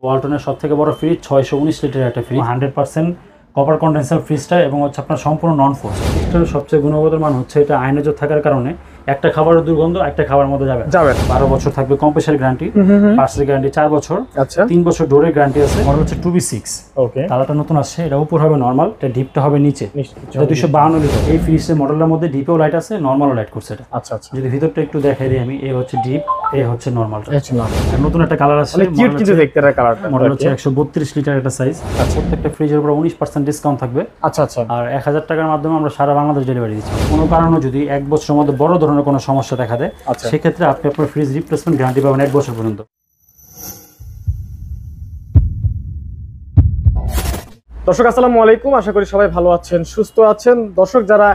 ওয়ালটনের সবথেকে বড় ফ্রিজ 619 লিটারের একটা ফ্রিজ 100% কপার কন্ডেন্সার ফ্রিজটা এবং হচ্ছে আপনার সম্পূর্ণ নন ফোর্স। ফ্রিজটার সবচেয়ে গুণগত মান হচ্ছে এটা আয়নাজোর থাকার কারণে একটা খাবারের দুর্গন্ধ একটা খাবার মধ্যে যাবে 12 বছর থাকবে কম্প্রেসার গ্যারান্টি, পার্সেল গ্যারান্টি 4 বছর, 3 বছর ডোরের গ্যারান্টি আছে। মডেল হচ্ছে 2B6। ওকে, কালারটা নতুন আসছে, এটা উপর হবে নরমাল, এটা ডিপটা হবে নিচে। এটা 252 লিটার। এই ফ্রিজের মডেলের মধ্যে ডিপেও লাইট আছে, নরমালও লাইট করছে এটা। আচ্ছা আচ্ছা, যদি ভিতরটা একটু দেখাই দিই আমি, এই হচ্ছে ডিপ, এই হচ্ছে নরমাল। নতুন একটা কালার আছে, কিউট কিছু দেখতে এর কালারটা। মডেল হচ্ছে 132 লিটার একটা সাইজ। প্রত্যেকটা ফ্রিজের উপর 19% ডিসকাউন্ট থাকবে। আচ্ছা আচ্ছা, আর 1000 টাকার মাধ্যমে আমরা সারা বাংলাদেশ ডেলিভারি দিচ্ছি। কোনো কারণে যদি 1 বছরের মধ্যে বড় ধরনের কোনো সমস্যা দেখা দেয়, সেক্ষেত্রে আপনি আপনার ফ্রিজ রিপ্লেসমেন্ট গ্যারান্টি পাবেন 1 বছর পর্যন্ত। দর্শক আসসালামু আলাইকুম, আশা করি সবাই ভালো আছেন, সুস্থ আছেন। দর্শক যারা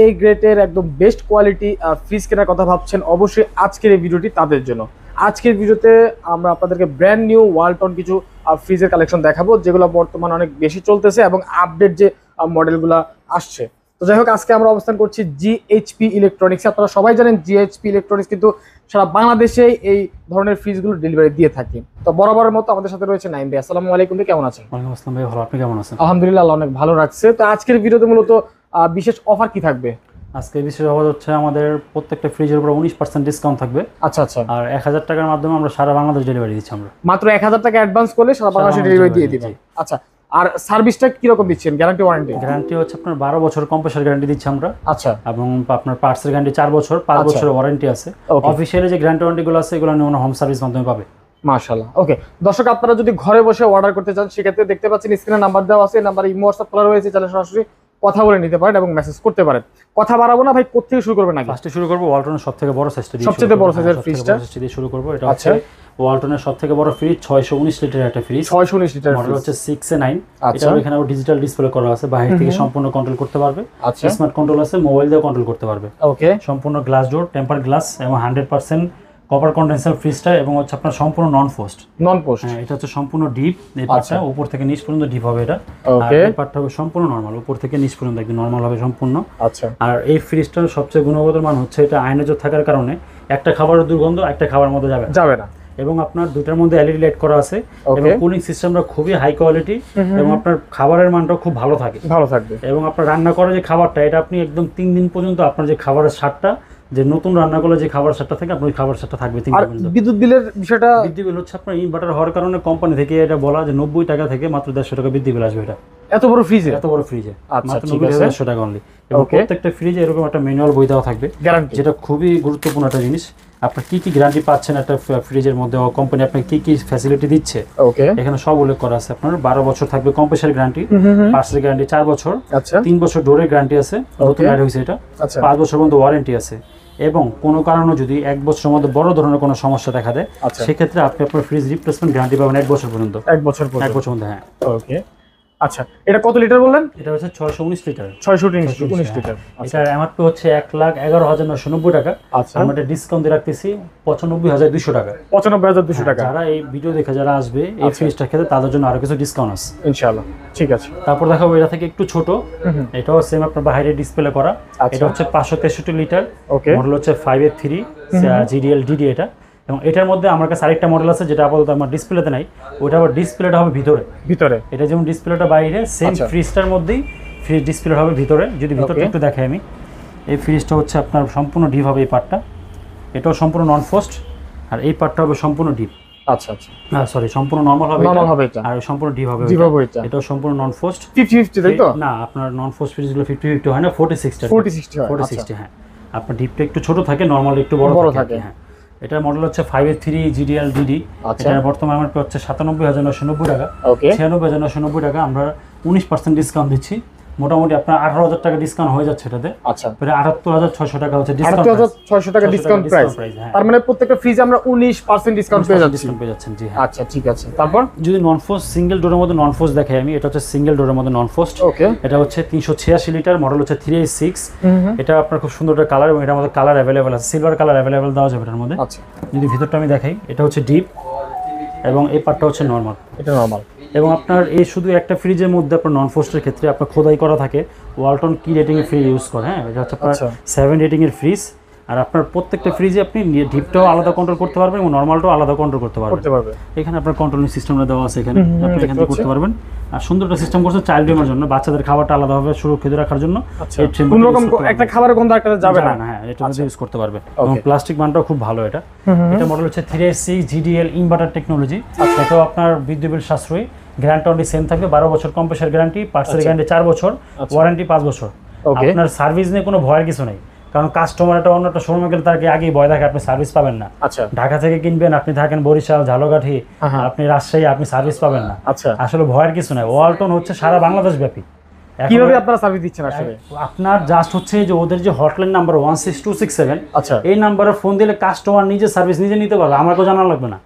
এই গ্রেটের একদম বেস্ট কোয়ালিটি ফ্রিজ কেনার কথা ভাবছেন, অবশ্যই আজকের এই ভিডিওটি তাদের জন্য। আজকের ভিডিওতে আমরা আপনাদেরকে ব্র্যান্ড নিউ ওয়ালটন কিছু ফ্রিজের কালেকশন দেখাবো, যেগুলো বর্তমানে অনেক বেশি চলতেছে এবং আপডেট যে মডেলগুলো আসছে। তো যাই হোক, আজকে আমরা অবস্থান করছি G.H.P ইলেকট্রনিক্স। আপনারা সবাই জানেন G.H.P ইলেকট্রনিক্স কিন্তু সারা বাংলাদেশে এই ধরনের ফ্রিজগুলো ডেলিভারি দিয়ে থাকে। তো বরাবরের মতো আমাদের সাথে রয়েছে নাইম ভাই। আসসালামু আলাইকুম ভাই, কেমন আছেন? ওয়ালাইকুম আসসালাম ভাই, ভালো, আপনি কেমন আছেন? আলহামদুলিল্লাহ, আল্লাহ অনেক ভালো রাখছে। তো আজকের ভিডিওতে মূলত বিশেষ অফার কি থাকবে? আজকে বিশেষ অফার হচ্ছে আমাদের প্রত্যেকটা ফ্রিজের উপর 19% ডিসকাউন্ট থাকবে। আচ্ছা আচ্ছা, আর 1000 টাকার মাধ্যমে আমরা সারা বাংলাদেশ ডেলিভারি দিচ্ছি। আমরা মাত্র 1000 টাকা অ্যাডভান্স করলে সারা বাংলাদেশে ডেলিভারি দিয়ে দিবেন। আচ্ছা, আর সার্ভিসটা কি রকম দিচ্ছেন? Guarantee warranty? গ্যারান্টি হচ্ছে আপনার 12 বছর কম্প্রেসার গ্যারান্টি দিচ্ছি আমরা। আচ্ছা, এবং আপনার পার্টসের গ্যারান্টি 4 বছর, 5 বছরের ওয়ারেন্টি আছে। অফিশিয়ালি যে গ্যারান্টি ওয়ারেন্টিগুলো আছে, এগুলো নিয়ে হোম সার্ভিস মাধ্যমে পাবে। মাশাআল্লাহ। ওকে দর্শক, আপনারা যদি ঘরে বসে অর্ডার করতে চান, সেক্ষেত্রে দেখতে পাচ্ছেন স্ক্রিনে নাম্বার দেওয়া আছে, নাম্বারে ইমো হোয়াটসঅ্যাপ খোলা রয়েছে, তাহলে সরাসরি কথা বলে নিতে পারেন এবং মেসেজ করতে পারেন। কথা বাড়াবো না ভাই, কোথা থেকে শুরু করবেন? আগে ফার্স্টে শুরু করব ওয়ালটনের সবথেকে বড় সাইজটা দিয়ে, সবচেয়ে বড় সাইজের ফ্রিজটা দিয়ে শুরু করব। এটা হচ্ছে ওয়ালটনের সবথেকে বড় ফ্রিজ, 619 লিটারের একটা ফ্রিজ। 619 লিটার মডেল হচ্ছে 6A9। এটা এখানে আবার ডিজিটাল ডিসপ্লে করা আছে, বাইরে থেকে সম্পূর্ণ কন্ট্রোল করতে পারবে। স্মার্ট কন্ট্রোল আছে, মোবাইল দিয়ে কন্ট্রোল করতে পারবে। ওকে, সম্পূর্ণ গ্লাস ডোর, টেম্পার গ্লাস এবং 100% কপার কন্ডেন্সার ফ্রিজটা এবং হচ্ছে আপনার সম্পূর্ণ নন পোস্ট। হ্যাঁ, এটা হচ্ছে সম্পূর্ণ ডিপ। এই পার্টটা উপর থেকে নিচ পর্যন্ত ডিপ হবে এটা। আর এই পার্টটা হবে সম্পূর্ণ নরমাল, উপর থেকে নিচ পর্যন্ত একদম নরমাল হবে সম্পূর্ণ। আচ্ছা, আর এই ফ্রিজটার সবচেয়ে গুণগত মান হচ্ছে এটা আয়নাজোর থাকার কারণে একটা খাবারের দুর্গন্ধ একটা খাবার মধ্যে যাবে না। এবং আপনার দুটার মধ্যে এলইডি লাইট করা আছে এবং কুলিং সিস্টেমটা খুবই হাই কোয়ালিটি এবং আপনার খাবারের মানটাও খুব ভালো থাকবে। এবং আপনার রান্না করা যে খাবারটা, এটা আপনি একদম 3 দিন পর্যন্ত আপনার যে খাবারের স্বাদটা, যে নতুন রান্না করলে যে খাবার সেটটা থাকে, আপনার খাবার সেটটা থাকবে 3 দিন পর্যন্ত। বিদ্যুৎ বিলের বিষয়টা, বিদ্যুৎ বিল হচ্ছে আপনার ইনভার্টার হওয়ার কারণে কোম্পানি থেকে এটা বলা যে 90 টাকা থেকে মাত্র 150 টাকা বিদ্যুৎ বিল আসবে। এটা এত বড় ফ্রিজে মাত্র 90 টাকা অনলি। এবং প্রত্যেকটা ফ্রিজে এরকম একটা ম্যানুয়াল বই দেওয়া থাকবে, যেটা খুবই গুরুত্বপূর্ণ একটা জিনিস। আপনি কি কি গ্যারান্টি পাচ্ছেন একটা ফ্রিজের মধ্যে, কোম্পানি আপনাকে কি কি ফ্যাসিলিটি দিচ্ছে, এখানে সব উল্লেখ করা আছে। আপনার 12 বছর থাকবে কম্প্রেসার গ্যারান্টি, পার্সেল গ্যারান্টি 4 বছর, 3 বছর ডোরের গ্যারান্টি আছে, নতুন অ্যাড হয়েছে এটা, 5 বছর পর্যন্ত ওয়ারেন্টি আছে। এবং কোনো কারণে যদি 1 বছরের মধ্যে বড় ধরনের কোনো সমস্যা দেখা দেয়, সেক্ষেত্রে আপনি আপনার ফ্রিজ রিপ্লেসমেন্ট গ্যারান্টি পাবেন 1 বছর পর্যন্ত। 1 বছর পর্যন্ত, হ্যাঁ। ওকে, আচ্ছা, এটা কত লিটার বললেন? এটা হচ্ছে 619 লিটার। 619 লিটার। এটা এমআরপি হচ্ছে 1,11,990 টাকা। আমরা এটা ডিসকাউন্ট দিয়ে রাখতেছি 95,200 টাকা। 95,200 টাকা। যারা এই ভিডিও দেখে যারা আসবে এই ফ্রিজটা খেতে, তাদের জন্য আরো কিছু ডিসকাউন্ট আছে ইনশাআল্লাহ। ঠিক আছে, তারপর দেখাবো এটা থেকে একটু ছোট। এটাও সেম আপনার বাইরে ডিসপ্লে করা। এটা হচ্ছে 563 লিটার। মডেল হচ্ছে 5A3 GDL DD এটা। এবং এটার মধ্যে আমার কাছে আরেকটা মডেল আছে, যেটা আপাতত আমার ডিসপ্লেতে নাই। ওটা আবার ডিসপ্লেটা হবে ভিতরে। এটা যেমন ডিসপ্লেটা বাইরে, সেম ফ্রিজটার মধ্যেই ফ্রিজ ডিসপ্লেটা হবে ভিতরে। যদি ভিতরটা একটু দেখাই আমি, এই ফ্রিজটা হচ্ছে আপনার সম্পূর্ণ ডিপ হবে এই পার্টটা। এটাও সম্পূর্ণ নন ফোস্ট, আর এই পার্টটা হবে সম্পূর্ণ ডিপ। আচ্ছা আচ্ছা, না সরি, সম্পূর্ণ নরমাল হবে এটা, আর সম্পূর্ণ ডিপ হবে এটা। এটাও সম্পূর্ণ নন ফোস্ট। 50-50 তাই তো? না, আপনার নন ফোস্ট ফ্রিজগুলো 50-50 হয় না, 40-60 হ্যাঁ। আপনার ডিপটা একটু ছোট থাকে, নরমাল একটু বড় থাকে। হ্যাঁ, এটার মডেল হচ্ছে 5A3 GDL DD। এটার বর্তমান এমআরপি হচ্ছে 97,990 টাকা। 96,990 টাকা। আমরা 19% ডিসকাউন্ট দিচ্ছি। মোটামুটি আপনার 18,000 টাকা ডিসকাউন্ট হয়ে যাচ্ছে এটাতে। আচ্ছা, 78,600 টাকা হচ্ছে ডিসকাউন্ট। 78,600 টাকা ডিসকাউন্ট প্রাইস। তার মানে প্রত্যেকটা ফ্রিজে আমরা 19% ডিসকাউন্ট পেয়ে যাচ্ছেন। জি, আচ্ছা ঠিক আছে। তারপর যদি নন ফোস্ট সিঙ্গেল ডোরের মধ্যে নন ফোস্ট দেখাই আমি, এটা হচ্ছে সিঙ্গেল ডোরের মধ্যে নন ফোস্ট। এটা হচ্ছে 386 লিটার, মডেল হচ্ছে 3A6। এটা আপনার খুব সুন্দর একটা কালার, এবং এটার মধ্যে কালার अवेलेबल আছে, সিলভার কালার अवेलेबल দেওয়া যাবে এটার মধ্যে। আচ্ছা, যদি ভিতরটা আমি দেখাই, এটা হচ্ছে ডিপ এবং এই পার্টটা হচ্ছে নরমাল। এটা নরমাল। এবং আপনার এই শুধু একটা ফ্রিজের মধ্যে আপনার নন ফোস্টের ক্ষেত্রে আপনার খোদাই করা থাকে ওয়ালটন কি রেটিং এর ফ্রিজ ইউজ করে। হ্যাঁ, এটা হচ্ছে আপনার 7 রেটিং এর ফ্রিজ। আর আপনার প্রত্যেকটা ফ্রিজে আপনি ডিপটাও আলাদা কন্ট্রোল করতে পারবেন এবং নরমালটাও আলাদা কন্ট্রোল করতে পারবেন। এখানে আপনার কন্ট্রোলিং সিস্টেমটা দেওয়া আছে, এখানে আপনি এখান থেকে করতে পারবেন। আর সুন্দর একটা সিস্টেম করছে চাইল্ড রুমের জন্য, বাচ্চাদের খাবারটা আলাদাভাবে সুরক্ষিত রাখার জন্য। কোনো রকম একটা খাবারের গন্ধ একটাতে যাবে না। হ্যাঁ, এটা ইউজ করতে পারবে। এবং প্লাস্টিক মানটাও খুব ভালো। এটা মডেল হচ্ছে 386 GDL ইনভার্টার টেকনোলজি। এটাও আপনার বিদ্যুৎ বিল সাশ্রয়ী, গ্যারান্টি অনলি সেম থাকবে 12 বছর কম্প্রেসার গ্যারান্টি, পার্টসের গ্যারান্টি 4 বছর, ওয়ারেন্টি 5 বছর। আপনার সার্ভিস নিয়ে কোনো ভয়ের কিছু নেই, কারণ কাস্টমার একটা অন্য একটা শোরুমে গেলে তাকে আগেই ভয় থাকে আপনি সার্ভিস পাবেন না। ঢাকা থেকে কিনবেন, আপনি থাকেন বরিশাল, ঝালকাঠি, আপনি রাজশাহী, আপনি সার্ভিস পাবেন না। আসলে ভয়ের কিছু নাই। ওয়ালটন হচ্ছে সারা বাংলাদেশ ব্যাপী। কিভাবে আপনারা সার্ভিস দিচ্ছেন? আসলে আপনার জাস্ট হচ্ছে যে ওদের যে হটলাইন নাম্বার 16267, এই নাম্বারে ফোন দিলে কাস্টমার নিজে সার্ভিস নিজে নিতে পারবে, আমাকেও জানা লাগবে না।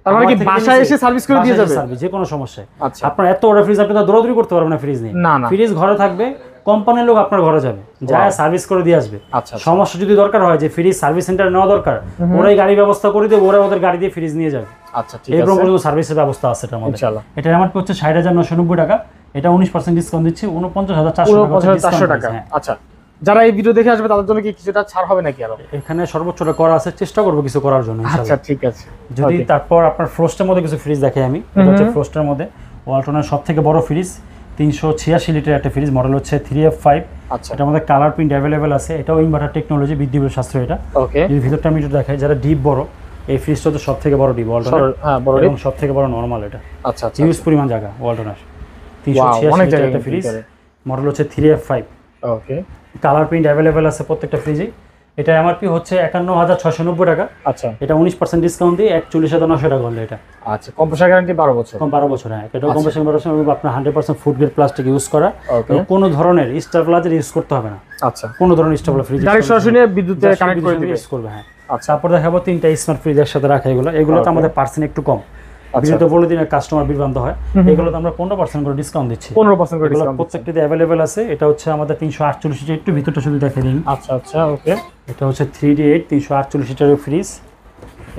তার মানে কি বাসায় এসে সার্ভিস করে দিয়ে যাবে? সার্ভিস যে কোনো সমস্যায়। আপনার এত বড় ফ্রিজ, আপনি তো দৌড়াদৌড়ি করতে পারবেন না ফ্রিজ নিয়ে। ফ্রিজ ঘরে থাকবে, কোম্পানির লোক আপনার ঘরে যাবে, যায় সার্ভিস করে দিয়ে আসবে। সমস্যা যদি দরকার হয় যে ফ্রিজ সার্ভিস সেন্টার নেওয়া দরকার, ওরাই গাড়ি ব্যবস্থা করে দিয়ে ওরা ওদের গাড়ি দিয়ে ফ্রিজ নিয়ে যাবে। এরকম কোনো সার্ভিসের ব্যবস্থা আছে এটার মধ্যে। এটা আমার হচ্ছে 60,990 টাকা। এটা 19% ডিসকাউন্ট দিচ্ছি, 49,400 টাকা। আচ্ছা, যারা এই ভিডিও দেখে আসবে তাদের জন্য কি কিছুটা ছাড় হবে নাকি? আরো এখানে সর্বোচ্চটা করা আছে, চেষ্টা করব কিছু করার জন্য। আচ্ছা, ঠিক আছে। যদি তারপর আপনার ফ্রস্টের মধ্যে কিছু ফ্রিজ দেখাই আমি। এটা হচ্ছে ফ্রস্টের মধ্যে ওয়ালটনের সবথেকে বড় ফ্রিজ, 386 লিটার একটা ফ্রিজ, মডেল হচ্ছে 3F5। এটার মধ্যে কালার প্রিন্ট অ্যাভেলেবেল আছে। এটাও ইনভার্টার টেকনোলজি, বিদ্যুৎ বিল সাশ্রয়ী। এটা এই ভিতরটা আমি একটু দেখাই। যারা ডিপ বড়, এই ফ্রিজটা তো সবথেকে বড় ডিপ ওয়ালটনের, এবং সবথেকে বড় নরমাল। এটা হিউজ পরিমাণ জায়গা ওয়ালটনের। 386 লিটার একটা ফ্রিজ, মডেল হচ্ছে 3F5। কালার প্রিন্ট অ্যাভেলেবেল আছে প্রত্যেকটা ফ্রিজে। এটা এমআরপি হচ্ছে 51,690 টাকা। এটা 19% ডিসকাউন্ট দিয়ে 41,900 টাকা হলো এটা। কম্প্রেসার গ্যারান্টি 12 বছর। 12 বছর, হ্যাঁ। এটা কম্প্রেসার গ্যারান্টি আপনার 100% ফুড গ্রেড প্লাস্টিক ইউজ করা। কোনো ধরনের স্টাবলাইজার ইউজ করতে হবে না। কোনো ধরনের স্টাবলাইজার ফ্রিজ ডাইরেক্ট সরাসরি বিদ্যুতে কানেক্ট করে দিবে, ইউজ করবে। হ্যাঁ, তারপর দেখাবো 3টা স্মার্ট ফ্রিজ একসাথে রাখা। এগুলোতে আমাদের পার্সেন্ট একটু কম, বিরত বলে দিনের কাস্টমার বিভ্রান্ত হয়। এগুলোতে আমরা 15% করে ডিসকাউন্ট দিচ্ছি। 15% করে ডিসকাউন্ট প্রত্যেকটাতে अवेलेबल আছে। এটা হচ্ছে আমাদের 348 লিটার, একটু ভিতরটা শুধু দেখিয়ে দিন। আচ্ছা, ওকে। এটা হচ্ছে 3D8 348 লিটারের ফ্রিজ।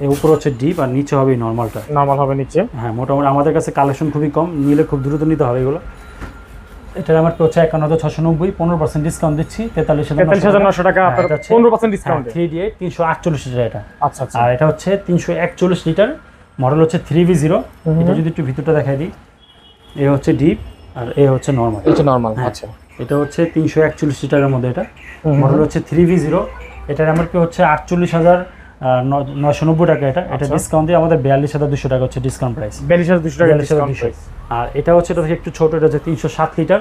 এর উপর হচ্ছে ডিপ আর নিচে হবে নরমালটা। নরমাল হবে নিচে। হ্যাঁ, মোটামুটি আমাদের কাছে কালেকশন খুবই কম, নিলে খুব দ্রুত নিতে হবে এগুলো। এটার আমার হচ্ছে 51,690, 15% ডিসকাউন্ট দিচ্ছি 43,900 টাকা। 15% ডিসকাউন্ট। 3D8 348 লিটার এটা। আচ্ছা। আর এটা হচ্ছে 341 লিটার, মডেল হচ্ছে 3V0। এটা যদি একটু ভিতরটা দেখাই দিই, এ হচ্ছে ডিপ আর এ হচ্ছে নরমাল। এটা নরমাল। আচ্ছা, এটা হচ্ছে 341 লিটারের মধ্যে। এটা মডেল হচ্ছে 3V0। এটার এমআরপি হচ্ছে 48,990 টাকা। এটা ডিসকাউন্ট দিয়ে আমাদের 42,200 টাকা হচ্ছে ডিসকাউন্ট প্রাইস। 42,200 টাকা ডিসকাউন্ট প্রাইস। আর এটা হচ্ছে এটা থেকে একটু ছোট, এটা হচ্ছে 307 লিটার।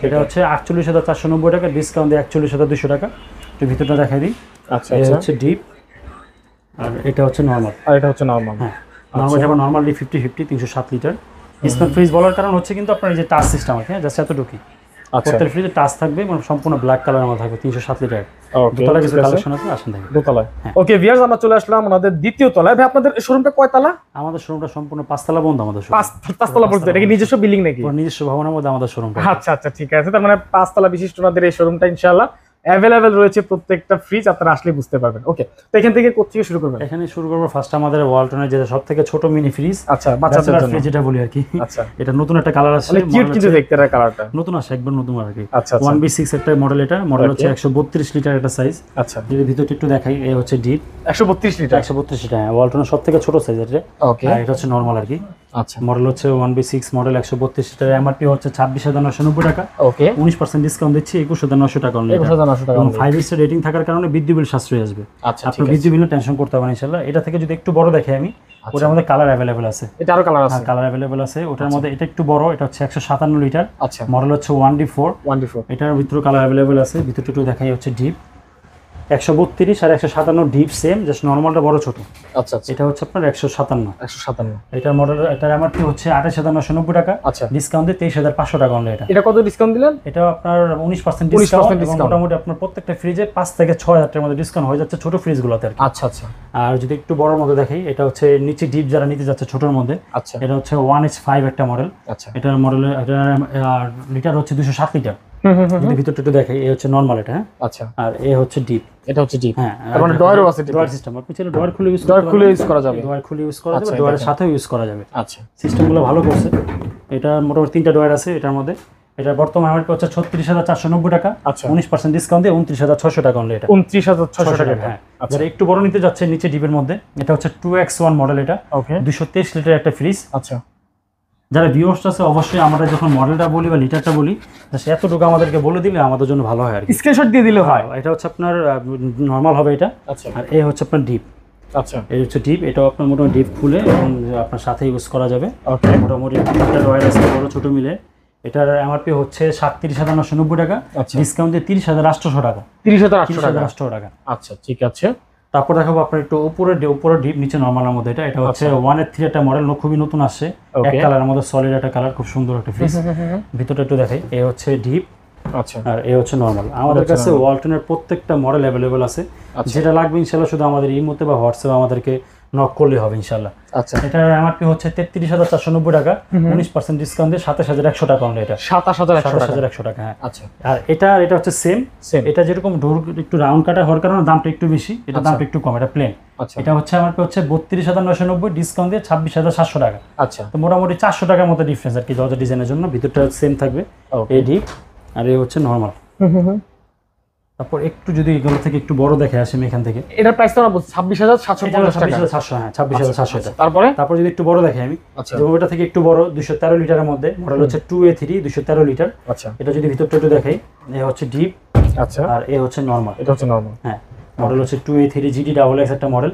এটা হচ্ছে 48,490 টাকা, ডিসকাউন্ট দিয়ে 41,200 টাকা। একটু ভিতরটা দেখাই দিই। আচ্ছা, এটা হচ্ছে ডিপ আর এটা হচ্ছে নরমাল। আর এটা হচ্ছে নরমাল। হ্যাঁ, নরমাল যেমন নরমালি 50-50 307 লিটার। স্মার্ট ফ্রিজ বলার কারণ হচ্ছে কিন্তু আপনার এই যে টাচ সিস্টেম আছে, জাস্ট এতটুকুই। প্রত্যেক ফ্রিজে টাচ থাকবে, মানে সম্পূর্ণ ব্ল্যাক কালার আমার থাকবে। 307 লিটার। দোতলা কিছু কালেকশন আছে, আসেন দেখেন। দোতলায়। ওকে ভিউয়ার্স, আমরা চলে আসলাম আমাদের দ্বিতীয় তলায়। ভাই, আপনাদের শোরুমটা কয় তলা? আমাদের শোরুমটা সম্পূর্ণ 5 তলা বন্ধ। আমাদের শোরুম 5 তলা পর্যন্ত। এটা কি নিজস্ব বিল্ডিং নাকি? নিজস্ব ভবনের মধ্যে আমাদের শোরুমটা। আচ্ছা, ঠিক আছে। তার মানে 5 তলা বিশিষ্ট আমাদের এই শোরুমটা ইনশাআল্লাহ अवेलेबल রয়েছে। প্রত্যেকটা ফ্রিজ আপনারা আসলে বুঝতে পারবেন। ওকে, তো এখান থেকে কোথা থেকে শুরু করবেন? এখানে শুরু করব ফার্স্ট আমাদের ওয়ালটনের যেটা সবথেকে ছোট মিনি ফ্রিজ। আচ্ছা, বাচ্চাদের জন্য ফ্রিজ যেটা বলি আর কি। আচ্ছা, এটা নতুন একটা কালার আছে, মানে কিউট কিন্তু দেখতে এর কালারটা। নতুন আছে, একবার নতুন আর কি। আচ্ছা, 1B6 একটা মডেল। এটা মডেল হচ্ছে 132 লিটার একটা সাইজ। আচ্ছা, যদি ভিতরটা একটু দেখাই, এই হচ্ছে ডিপ 132 লিটার। 132 লিটার, হ্যাঁ, ওয়ালটনের সবথেকে ছোট সাইজ এটা। ওকে, আর এটা হচ্ছে নরমাল আর কি। আচ্ছা, মডেল হচ্ছে 1B6 মডেল, 132 লিটার। এমআরপি হচ্ছে 26,990 টাকা। ওকে, 19% ডিসকাউন্ট দিচ্ছি 21,900 টাকা অনলি। 21,900 টাকা। এবং 5 স্টার রেটিং থাকার কারণে বিদ্যুৎ বিল সাশ্রয় আসবে। আচ্ছা, আপনি বিদ্যুৎ বিল টেনশন করতে হবে না ইনশাআল্লাহ। এটা থেকে যদি একটু বড় দেখে আমি, ওটার মধ্যে কালার अवेलेबल আছে। এটা আরো কালার আছে? কালার अवेलेबल আছে ওটার মধ্যে। এটা একটু বড়, এটা হচ্ছে 157 লিটার। আচ্ছা, মডেল হচ্ছে 1D4। এটার ভিতরে কালার अवेलेबल আছে। ভিতরটা একটু দেখাই, হচ্ছে ডিপ 132 আর 157 ডিপ সেম, জাস্ট নরমালটা বড় ছোট। আচ্ছা, এটা হচ্ছে আপনার 157। এটার মডেল, এটার এমআরপি হচ্ছে 28,990 টাকা। আচ্ছা, ডিসকাউন্ট দিয়ে 23,500 টাকা অনলি। এটা কত ডিসকাউন্ট দিলেন? এটা আপনার 19% ডিসকাউন্ট। মোটামুটি আপনার প্রত্যেকটা ফ্রিজে 5 থেকে 6,000 টাকার মধ্যে ডিসকাউন্ট হয়ে যাচ্ছে ছোট ফ্রিজগুলোতে আর কি। আচ্ছা। আর যদি একটু বড়র মধ্যে দেখাই, এটা হচ্ছে নিচে ডিপ যারা নিতে যাচ্ছে ছোটর মধ্যে। আচ্ছা, এটা হচ্ছে 1H5 একটা মডেল। আচ্ছা, এটার মডেল, এটার লিটার হচ্ছে 207 লিটার। যদি ভিতরটা একটু দেখাই, এই হচ্ছে নরমাল এটা। হ্যাঁ, আচ্ছা, আর এই হচ্ছে ডিপ। এটা হচ্ছে ডিপ। হ্যাঁ, মানে ডয়ারও আছে, ডয়ার সিস্টেম। আপনি চাইলে ডয়ার খুলে ইউজ করা যাবে। ডয়ারের সাথেও ইউজ করা যাবে। আচ্ছা, সিস্টেমগুলো ভালো করছে। এটা মোটামুটি 3টা ডয়ার আছে এটার মধ্যে। এটা বর্তমানে আমার হচ্ছে 36,490 টাকা। আচ্ছা 19% ডিসকাউন্ট দিয়ে 29,600 টাকা অনলি এটা। 29,600 টাকা। হ্যাঁ, যারা একটু বড় নিতে যাচ্ছে নিচে ডিপের মধ্যে, এটা হচ্ছে 2X1 মডেল, এটা ওকে 223 লিটার একটা ফ্রিজ। আচ্ছা যারা ভিউয়ার্স আছে অবশ্যই আমরা যখন মডেলটা বলি বা লিটারটা বলি সে এতটুকু আমাদেরকে বলে দিলে আমাদের জন্য ভালো হয় আর কি। স্ক্রিনশট দিয়ে দিলে হয়। এটা হচ্ছে আপনার নরমাল হবে এটা। আচ্ছা আর এই হচ্ছে আপনার ডিপ। আচ্ছা এই হচ্ছে ডিপ, এটাও আপনার মোটামুটি ডিপ খুলে এবং আপনার সাথে ইউজ করা যাবে। ওকে মোটামুটি একটা ডয়ার আছে বড় ছোট মিলে। এটার এমআরপি হচ্ছে 37,990 টাকা, ডিসকাউন্ট দিয়ে 30,800 টাকা। 30,800 টাকা। আচ্ছা ঠিক আছে। তারপর দেখাবো আপনার একটু উপরে ডিপ নিচে নরমালের মধ্যে। এটা হচ্ছে 183 একটা মডেল, খুবই নতুন আসছে, এক কালারের মধ্যে সলিড একটা কালার, খুব সুন্দর একটা ফ্রিজ। ভিতরটা একটু দেখাই, এই হচ্ছে ডিপ। আচ্ছা আর এই হচ্ছে নরমাল। আমাদের কাছে ওয়ালটনের প্রত্যেকটা মডেল অ্যাভেলেবল আছে, যেটা লাগবে ইনশাআল্লাহ শুধু আমাদের ইমোতে বা হোয়াটসঅ্যাপে আমাদেরকে নক করলে হবে ইনশাআল্লাহ। আচ্ছা এটা এমআরপি হচ্ছে 33,490 টাকা, 19% ডিসকাউন্ট দিয়ে 27,100 টাকা অনলি এটা। 27,100 টাকা। হ্যাঁ আচ্ছা। আর এটা হচ্ছে সেম। এটা যেরকম ডোর একটু রাউন্ড কাটা হওয়ার কারণে দামটা একটু বেশি, এটা দামটা একটু কম, এটা প্লেন। এটা হচ্ছে এমআরপি হচ্ছে 32,990, ডিসকাউন্ট দিয়ে 26,700 টাকা। আচ্ছা তো মোটামুটি 400 টাকার মতো ডিফারেন্স আর কি দরজা ডিজাইনের জন্য। ভিতরটা সেম থাকবে, এই ডিপ আর এই হচ্ছে নরমাল। তারপর একটু যদি এগুলো থেকে একটু বড় দেখে আসি এখান থেকে, এটার প্রাইস তো 26,750 টাকা। 26,700। হ্যাঁ 26,700 এটা। তারপর যদি একটু বড় দেখে আমি, ওটা থেকে একটু বড় 213 লিটারের মধ্যে মডেল হচ্ছে 2A3 213 লিটার। আচ্ছা এটা যদি ভিতরটা একটু দেখাই, এই হচ্ছে ডিপ। আচ্ছা আর এই হচ্ছে নরমাল। এটা হচ্ছে নরমাল। হ্যাঁ মডেল হচ্ছে 2A3 GD XX একটা মডেল।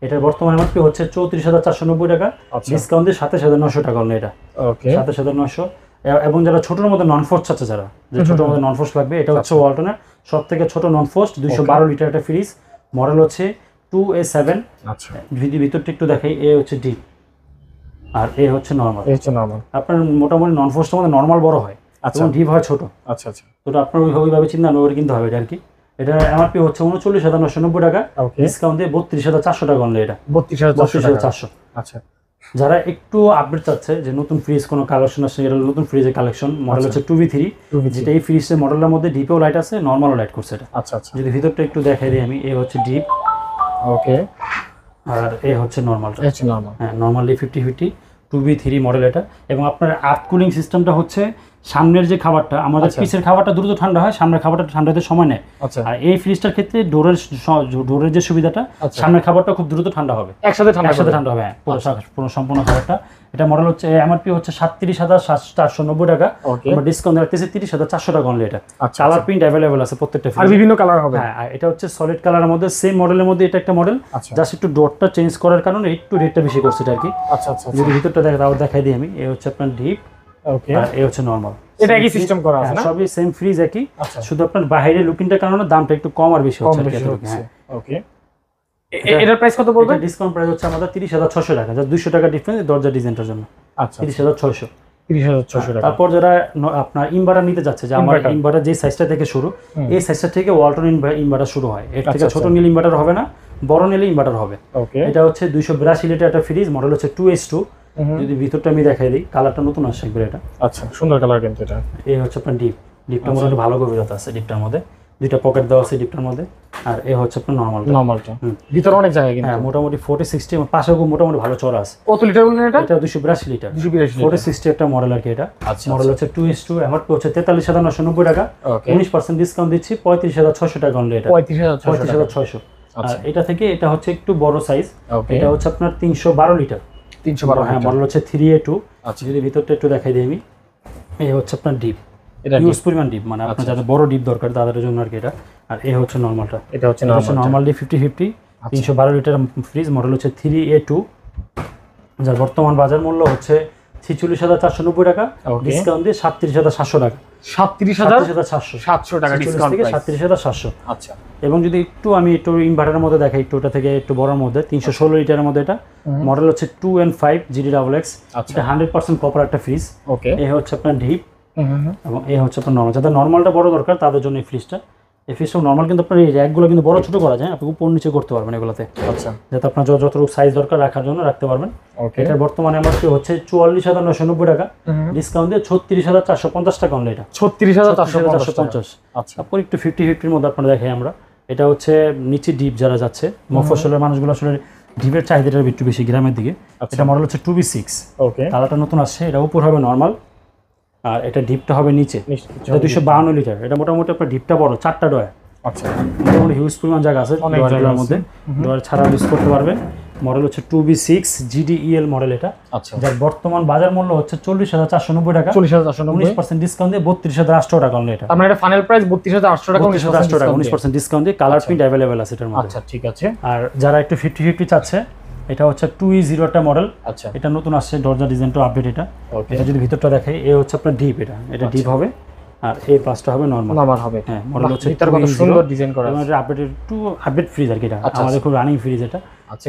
এটার বর্তমানে এমআরপি হচ্ছে 34,490 টাকা, ডিসকাউন্ট দিয়ে 27,900 টাকা অনলি এটা। ওকে 27,900। এবং যারা ছোটর মধ্যে নন ফোর্স আছে, যারা যে ছোটর মধ্যে নন ফোর্স লাগবে, এটা হচ্ছে ওয়ালটনের সবথেকে ছোট নন ফোর্স 212 লিটার একটা ফ্রিজ, মডেল হচ্ছে 2A7। আচ্ছা যদি ভিতরটা একটু দেখাই, এ হচ্ছে ডিপ আর এ হচ্ছে নরমাল। এই হচ্ছে নরমাল। আপনার মোটামুটি নন ফোর্সের মধ্যে নরমাল বড় হয় এবং ডিপ হয় ছোট। আচ্ছা আচ্ছা। তো আপনার ওইভাবে চিন্তা করে কিনতে হবে এটা আর কি। এটা এমআরপি হচ্ছে 39,990 টাকা, ডিসকাউন্ট দিয়ে 32,400 টাকা অনলি এটা। 32,400। আচ্ছা। যারা একটু আপডেট চাচ্ছে যে নতুন ফ্রিজ কোনো কালেকশন আসছে, এটা নতুন ফ্রিজের কালেকশন, মডেল হচ্ছে 2V3, যেটা এই ফ্রিজের মডেলের মধ্যে ডিপেও লাইট আছে, নরমালও লাইট করছে এটা। আচ্ছা আচ্ছা। যদি ভিতরটা একটু দেখাই দিই আমি, এই হচ্ছে ডিপ। ওকে আর এই হচ্ছে নরমালটা। এটা নরমাল। হ্যাঁ নরমালি 50-50 2V3 মডেল এটা। এবং আপনার আর্থ কুলিং সিস্টেমটা হচ্ছে সামনের যে খাবারটা, আমাদের পিছের খাবারটা দ্রুত ঠান্ডা হয়, সামনের খাবারটা ঠান্ডা হতে সময় নেয়। আর এই ফ্রিজটার ক্ষেত্রে ডোরের যে সুবিধাটা, সামনের খাবারটা খুব দ্রুত ঠান্ডা হবে, একসাথে ঠান্ডা হবে। হ্যাঁ পুরো সম্পূর্ণ খাবারটা। এটা মডেল হচ্ছে এমআরপি হচ্ছে 37,490 টাকা, আমরা ডিসকাউন্ট রাখতেছি 30,400 টাকা অনলি এটা। কালার প্রিন্ট অ্যাভেলেবল আছে প্রত্যেকটা ফ্রিজ, আর বিভিন্ন কালার হবে। হ্যাঁ এটা হচ্ছে সলিড কালারের মধ্যে, সেম মডেলের মধ্যে এটা একটা মডেল, জাস্ট একটু ডোরটা চেঞ্জ করার কারণে একটু রেটটা বেশি করছে এটা আর কি। আচ্ছা আচ্ছা। যদি ভিতরটা দেখাই দিই আমি, এই হচ্ছে আপনার ডিপ। ওকে আর এই হচ্ছে নরমাল। এটা একই সিস্টেম করা আছে না? সবই সেম ফ্রিজ একই, শুধু আপনার বাইরের লুকিংটার কারণে দামটা একটু কম আর বেশি হচ্ছে। হ্যাঁ ওকে। এটার প্রাইস কত পড়বে? ডিসকাউন্ট প্রাইস হচ্ছে আমাদের 30,600 টাকা, জাস্ট 200 টাকা ডিফারেন্স দরজা ডিজাইনটার জন্য। আচ্ছা 30,600। 30,600 টাকা। তারপর যারা আপনার ইনভার্টার নিতে যাচ্ছে, যে আমার ইনভার্টার যে সাইজটা থেকে শুরু, এই সাইজটা থেকে ওয়ালটন ইনভার্টার শুরু হয়, এর থেকে ছোট নিলে ইনভার্টার হবে না, বড় নিলে ইনভার্টার হবে। ওকে। এটা হচ্ছে 282 লিটার একটা ফ্রিজ, মডেল হচ্ছে 2S2। যদি ভিতরটা আমি দেখাই দিই, কালারটা নতুন আসছে একবার এটা। আচ্ছা সুন্দর কালার কিন্তু এটা। এই হচ্ছে আপনার ডিপটা মোটামুটি ভালো গভীরতা আছে ডিপটার মধ্যে, দুইটা পকেট দেওয়া আছে ডিপটার মধ্যে। আর এই হচ্ছে আপনার নরমালটা। ভিতরে অনেক জায়গা কিন্তু, হ্যাঁ মোটামুটি 40-60, পাশেও মোটামুটি ভালো চড়া আছে। কত লিটার বললেন এটা? এটা 282 লিটার, 40-60 একটা মডেল আর কি এটা। মডেল হচ্ছে 2S2, এমআরপি হচ্ছে 43,990 টাকা, 19% ডিসকাউন্ট দিচ্ছি 35,600 টাকা অনলি এটা। 35,600। আর এটা থেকে এটা হচ্ছে একটু বড় সাইজ, এটা হচ্ছে আপনার 312 লিটার। 312, হ্যাঁ মডেল হচ্ছে 3A2। যদি ভিতরটা একটু দেখাই দিই আমি, এই হচ্ছে আপনার ডিপ, এটা ইউজ পরিমাণ ডিপ, মানে আপনার যাদের বড় ডিপ দরকার তাদের জন্য আর কি এটা। আর এই হচ্ছে নরমালটা, এটা হচ্ছে normal deep 50-50 312 litre fridge, model হচ্ছে 3A2, যার বর্তমান বাজার মূল্য হচ্ছে 46,490 টাকা, ডিসকাউন্ট দিয়ে 37,700 টাকা। 37,700 টাকা ডিসকাউন্ট থেকে 37,700। আচ্ছা। এবং যদি একটু আমি একটু ইনভার্টারের মধ্যে দেখাই, একটু ওটা থেকে একটু বড়র মধ্যে 316 লিটারের মধ্যে, এটা মডেল হচ্ছে 2N5 GD XX, এটা 100% কপার একটা ফ্রিজ। ওকে। এই হচ্ছে আপনার ডিপ এবং এই হচ্ছে আপনার নরমাল। যাদের নরমালটা বড় দরকার তাদের জন্য এই ফ্রিজটা নরমাল, কিন্তু আপনার এই র্যাকগুলো কিন্তু বড় ছোট করা যায়, আপনি উপর নিচে করতে পারবেন এগুলোতে। আচ্ছা। যাতে আপনার যতটুকু সাইজ দরকার রাখার জন্য রাখতে পারবেন। এটার বর্তমানে এমআরপি হচ্ছে 44,990 টাকা, ডিসকাউন্ট দিয়ে 36,450 টাকা অনলি এটা। 36,450। আচ্ছা। তারপর একটু 50-50 মধ্যে আপনারা দেখে আমরা, এটা হচ্ছে নিচে ডিপ যারা যাচ্ছে, মফস্বলের মানুষগুলো আসলে ডিপের চাহিদাটা একটু বেশি গ্রামের দিকে। এটা মডেল হচ্ছে 2B6। ওকে। কালারটা নতুন আসছে, এটা উপর হবে নরমাল আর এটা ডিপটা হবে নিচে, এটা 252 লিটার। এটা মোটামুটি আপনার ডিপটা বড়, 4টা ডয়ার। আচ্ছা, মোটামুটি হিউজ পরিমাণ জায়গা আছে ডয়ারের মধ্যে, ডয়ার ছাড়া ইউজ করতে পারবে। মডেল হচ্ছে 2B6 GDEL মডেল এটা। আচ্ছা, যার বর্তমান বাজার মূল্য হচ্ছে 40,490 টাকা। 40,490, 19% ডিসকাউন্ট দিয়ে 32,800 টাকা অনলি এটা। আমরা এটা ফাইনাল প্রাইস 32,800 টাকা, 32,800 টাকা 19% ডিসকাউন্ট দিয়ে। কালার প্রিন্ট अवेलेबल আছে এটার মধ্যে। আচ্ছা, ঠিক আছে। আর যারা একটু 50-50 চাচ্ছে, এটা হচ্ছে 2E0 একটা মডেল। আচ্ছা, এটা নতুন আসছে, দরজা ডিজাইনটা আপডেট এটা। এটা যদি ভিতরটা দেখাই, এই হচ্ছে আপনার ডিপ, এটা ডিপ হবে। আর এই পাঁচটা হবে নরমাল হবে। হ্যাঁ, মডেল হচ্ছে ভিতর কত সুন্দর ডিজাইন করা আছে। এটা আপডেট একটু আপডেট ফ্রিজ আর কি, এটা আমাদের খুব রানিং ফ্রিজ এটা।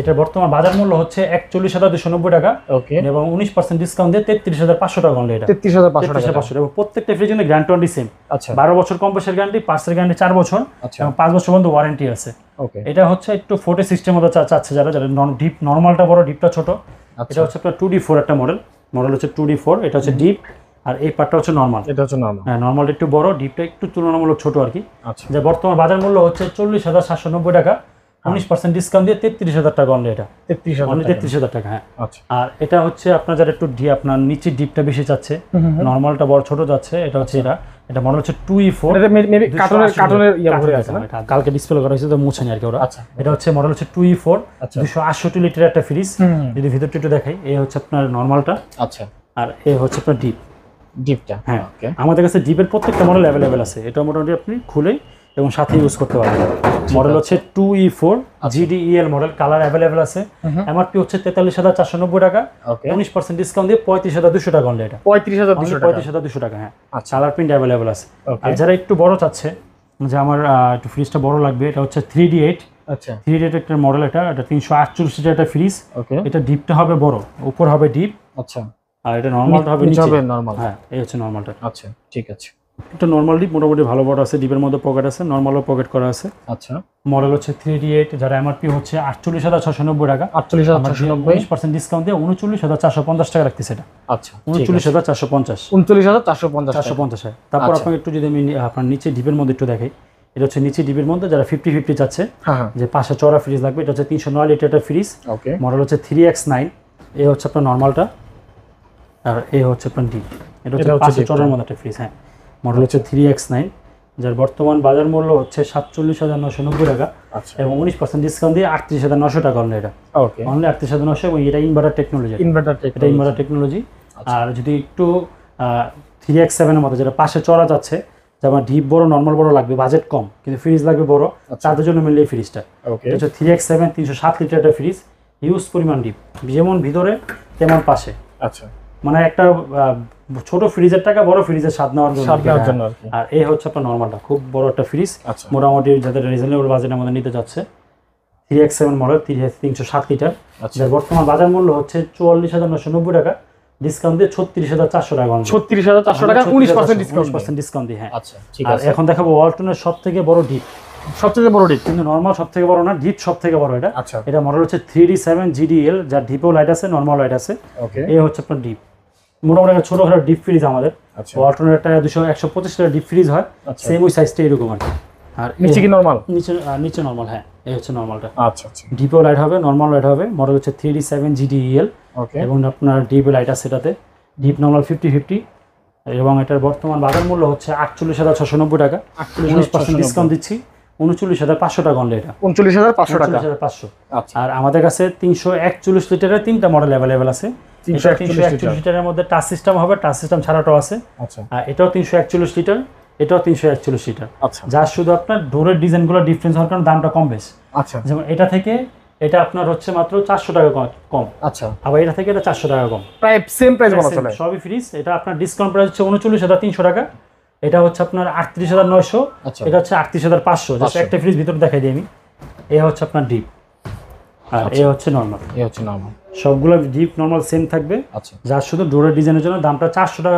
এটা বর্তমান বাজার মূল্য হচ্ছে 41,290 টাকা। ওকে, এবং 19% ডিসকাউন্ট দিয়ে 33,500 টাকা অনলি এটা। 33,500 এবং প্রত্যেকটা ফ্রিজের জন্য গ্যারান্টি ওয়ারেন্টি সেম। আচ্ছা, 12 বছর কম্প্রেসার গ্যারান্টি, পার্সেল গ্যারান্টি 4 বছর, এবং 5 বছর পর্যন্ত ওয়ারেন্টি আছে। ওকে, এটা হচ্ছে একটু 40 সিস্টেম মধ্যে চাচ্ছে যারা ডিপ, নরমালটা বড়, ডিপটা ছোট। এটা হচ্ছে আপনার 2D4 একটা মডেল হচ্ছে 2D4। এটা হচ্ছে ডিপ, আর এই পার্টটা হচ্ছে নরমাল। এটা হচ্ছে নরমাল। হ্যাঁ, নরমালটা একটু বড়, ডিপটা একটু তুলনামূলক ছোট আর কি। আচ্ছা, যে বর্তমান বাজার মূল্য হচ্ছে 40,790 টাকা, 19% ডিসকাউন্ট দিয়ে 33,000 টাকা অনলি এটা। 33,000 টাকা। হ্যাঁ, আচ্ছা। আর এটা হচ্ছে আপনার যারা একটু আপনার নিচের ডিপটা বেশি চাচ্ছে, নরমালটা বড় ছোট যাচ্ছে, এটা হচ্ছে এটা মডেল হচ্ছে 2E4। এটা মেবি কার্টনের ইয়া ভরে আছে না, এটা কালকে ডিসপ্লে করা হয়েছে তো মুছেনি আর কি ওরা। আচ্ছা, এটা হচ্ছে মডেল হচ্ছে 2E4, 268 লিটার একটা ফ্রিজ। যদি ভিতরটা একটু দেখাই, এই হচ্ছে আপনার নরমালটা। আচ্ছা, আর এই হচ্ছে আপনার ডিপটা। হ্যাঁ, আমাদের কাছে ডিপের প্রত্যেকটা মডেল अवेलेबल আছে। এটা মোটামুটি আপনি খুলে এবং সাথে ইউজ করতে পারবেন। মডেল হচ্ছে 2E4 GDEL model, colour available আছে। এমআরপি হচ্ছে 43,490 টাকা, 19% ডিসকাউন্ট দিয়ে 35,200 টাকা অনলি এটা। 35,200 টাকা। হ্যাঁ, কালার প্রিন্ট अवेलेबल আছে। আর যারা একটু বড় চাচ্ছে, যে আমার একটু ফ্রিজটা বড় লাগবে, এটা হচ্ছে 3D8। আচ্ছা, 3D8 একটা মডেল, এটা 348 লিটার একটা ফ্রিজ। এটা ডিপটা হবে বড়, উপর হবে ডিপ। আচ্ছা, আর এটা নরমালটা হবে নিচে নরমাল। হ্যাঁ, এই হচ্ছে নরমালটা। আচ্ছা, ঠিক আছে। এটা নরমাল ডিপ মোটামুটি ভালো বড় আছে, ডিপের মধ্যে পকেট আছে, নরমালও পকেট করা আছে। আচ্ছা, মডেল হচ্ছে 3D8, যার এমআরপি হচ্ছে 48,690 টাকা। 48,690, 20% ডিসকাউন্ট দিয়ে 39,450 টাকা রাখতেছে এটা। আচ্ছা, 39,450। 39,450। তারপর আপনাকে একটু যদি আমি আপনার নিচে ডিপের মধ্যে একটু দেখাই, এটা হচ্ছে নিচে ডিপের মধ্যে যারা 50-50 চাচ্ছে, যে পাশে চড়া ফ্রিজ লাগবে, এটা হচ্ছে 309 লিটার একটা ফ্রিজ। মডেল হচ্ছে 3X9। এই হচ্ছে আপনার নরমালটা, আর এই হচ্ছে আপনার ডিপ। এটা হচ্ছে পাশে চড়ার মধ্যে একটা ফ্রিজ। হ্যাঁ, মডেল হচ্ছে 3X9, যার বর্তমান বাজার মূল্য হচ্ছে 47,990 টাকা। এবং 19% ডিসকাউন্ট দিয়ে 38,900 টাকা অনলি এটা। অনলি 38,900। এবং এটা ইনভার্টার টেকনোলজি। আর যদি একটু 3X7 এর মতো যেটা পাশে চড়া যাচ্ছে, যেমন ডিপ বড়, নরমাল বড় লাগবে, বাজেট কম কিন্তু ফ্রিজ লাগবে বড়, তাদের জন্য মিললে এই ফ্রিজটা। এটা হচ্ছে 3X7 307 লিটার একটা ফ্রিজ, হিউজ পরিমাণ ডিপ, যেমন ভিতরে তেমন পাশে। আচ্ছা, মানে একটা ছোট ফ্রিজের টাকা বড় ফ্রিজের স্বাদ নেওয়ার জন্য। আর এই হচ্ছে আপনার নরমালটা, খুব বড় একটা ফ্রিজ, মোটামুটি যাদের রিজনেবল বাজেটের মধ্যে নিতে যাচ্ছে। 3X7 মডেল, 307 লিটার, যার বর্তমান বাজার মূল্য হচ্ছে 44,990 টাকা, ডিসকাউন্ট দিয়ে 36,400 টাকা। 36,400 টাকা, 19% ডিসকাউন্ট দিয়ে। হ্যাঁ, আচ্ছা, ঠিক আছে। এখন দেখাবো ওয়ালটনের সবথেকে বড় ডিপ। সবথেকে বড় ডিপ, কিন্তু নরমাল সবথেকে বড় না, ডিপ সবথেকে বড় এটা। আচ্ছা, এটা মডেল হচ্ছে 3D7 GDL, যার ডিপও লাইট আছে, নরমাল লাইট আছে। এই হচ্ছে আপনার ডিপ, মোটামুটি একটা ছোটখাটো ডিপ ফ্রিজ আমাদের। ওয়ালটনের একটা 125 লিটার ডিপ ফ্রিজ হয়, সেম ওই সাইজটা এরকম আর কি। আর নিচে কি নরমাল? নিচে নরমাল। হ্যাঁ, এই হচ্ছে নরমালটা। আচ্ছা, আচ্ছা। ডিপও লাইট হবে, নরমাল লাইট হবে। মডেল হচ্ছে 3D7 GDEL। এবং আপনার ডিপ লাইট আছে এটাতে, ডিপ নরমাল 50-50। এবং এটার বর্তমান বাজার মূল্য হচ্ছে 48,690 টাকা, 19% ডিসকাউন্ট দিচ্ছি 39,500 টাকা অনলি এটা। 39,500 টাকা। 39,500। আর আমাদের কাছে 341 লিটারের 3টা মডেল अवेलेबल আছে। 341 লিটারের মধ্যে টাচ সিস্টেম হবে, টাচ সিস্টেম ছাড়াটাও আছে। আচ্ছা, এটাও 341 লিটার, এটাও 341 লিটার। আচ্ছা, যা শুধু আপনার ডোরের ডিজাইনগুলো ডিফারেন্স হওয়ার কারণে দামটা কম বেশি। আচ্ছা, যেমন এটা থেকে এটা আপনার হচ্ছে মাত্র 400 টাকা কম। আচ্ছা, আবার এটা থেকে এটা 400 টাকা কম, প্রায় সেম প্রাইস বলা চলে। সবই ফ্রিজ। এটা আপনার ডিসকাউন্ট প্রাইস হচ্ছে 39,300 টাকা, এটা হচ্ছে আপনার 38,900, এটা হচ্ছে 38,500। জাস্ট একটা ফ্রিজ ভিতরে দেখাই দিই আমি। এই হচ্ছে আপনার ডিপ, আর এই হচ্ছে নরমাল। সবগুলো ডিপ নরমাল সেম থাকবে। আচ্ছা, যার শুধু ডোরের ডিজাইনের জন্য দামটা 400 টাকা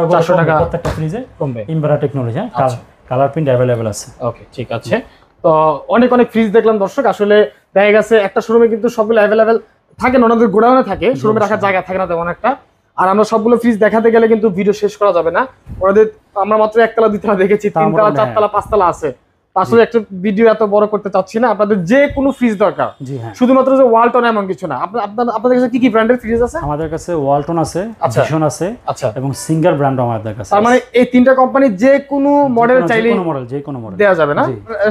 প্রত্যেকটা ফ্রিজে কমবে। Inverter technology. হ্যাঁ, কালার প্রিন্ট अवेलेबल আছে। ওকে, ঠিক আছে। তো অনেক ফ্রিজ দেখলাম দর্শক, আসলে দেখা গেছে একটা শোরুমে কিন্তু সবগুলো अवेलेबल থাকে না, ওনাদের গোডাউনে থাকে, শোরুমে রাখার জায়গা থাকে না তেমন একটা। আর আমরা সবগুলো ফ্রিজ দেখাতে গেলে কিন্তু ভিডিও শেষ করা যাবে না। ওনাদের আমরা মাত্র একতলা দুইতলা দেখেছি, 3তলা 4তলা 5তলা আছে। আসলে একটা ভিডিও এত বড় করতে চাচ্ছি না, আপনাদের যে কোনো ফ্রিজ দরকার, জি হ্যাঁ, শুধুমাত্র যে ওয়ালটন এমন কিছু না, আপনাদের কাছে কি কি ব্র্যান্ডের ফ্রিজ আছে? আমাদের কাছে ওয়ালটন আছে, ভিশন আছে, আচ্ছা, এবং সিঙ্গার ব্র্যান্ড আমাদের কাছে। তার মানে এই তিনটা কোম্পানি যে কোনো মডেল চাইলে যে কোনো মডেল দেওয়া যাবে না?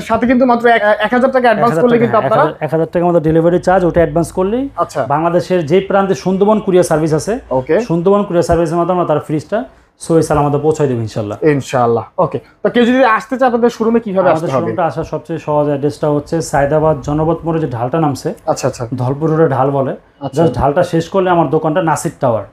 সাথে কিন্তু মাত্র 1000 টাকা অ্যাডভান্স করলে কিন্তু আপনারা 1000 টাকা আমাদের ডেলিভারি চার্জ, ওটা অ্যাডভান্স করলেই আচ্ছা বাংলাদেশের যে প্রান্তে সুন্দরবন কুরিয়ার সার্ভিস আছে, ওকে, সুন্দরবন কুরিয়ার সার্ভিসের মাধ্যমে আমরা তার ফ্রিজটা সহি সালামতে পৌঁছাই দেব ইনশাআল্লাহ। ইনশাআল্লাহ। ওকে, তো কেউ যদি আসতে চায় আপনাদের শোরুমে কিভাবে আসতে হবে? শোরুমটা আসার সবচেয়ে সহজ অ্যাড্রেসটা হচ্ছে সায়দাবাদ জনপথ মোড়ে যে ঢালটা নামছে, আচ্ছা আচ্ছা, ধলপুর রোডের ঢাল বলে, জাস্ট ঢালটা শেষ করলে আমার দোকানটা নাসির টাওয়ার,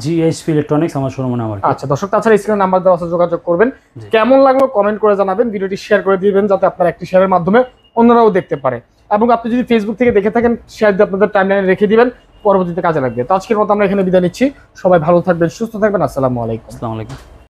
G.H.P Electronics আমার শোরুমের নাম। আচ্ছা দর্শক, তাছাড়া স্ক্রিনে নাম্বার দেওয়া আছে, যোগাযোগ করবেন। কেমন লাগলো কমেন্ট করে জানাবেন, ভিডিওটি শেয়ার করে দিবেন যাতে আপনার একটি শেয়ারের মাধ্যমে অন্যরাও দেখতে পারে, এবং আপনি যদি ফেসবুক থেকে দেখে থাকেন শেয়ার দিয়ে আপনাদের টাইমলাইনে রেখে দিবেন, পরবর্তীতে কাজে লাগবে। তো আজকের মতো আমরা এখানে বিদায় নিচ্ছি, সবাই ভালো থাকবেন, সুস্থ থাকবেন, আসসালামু আলাইকুম।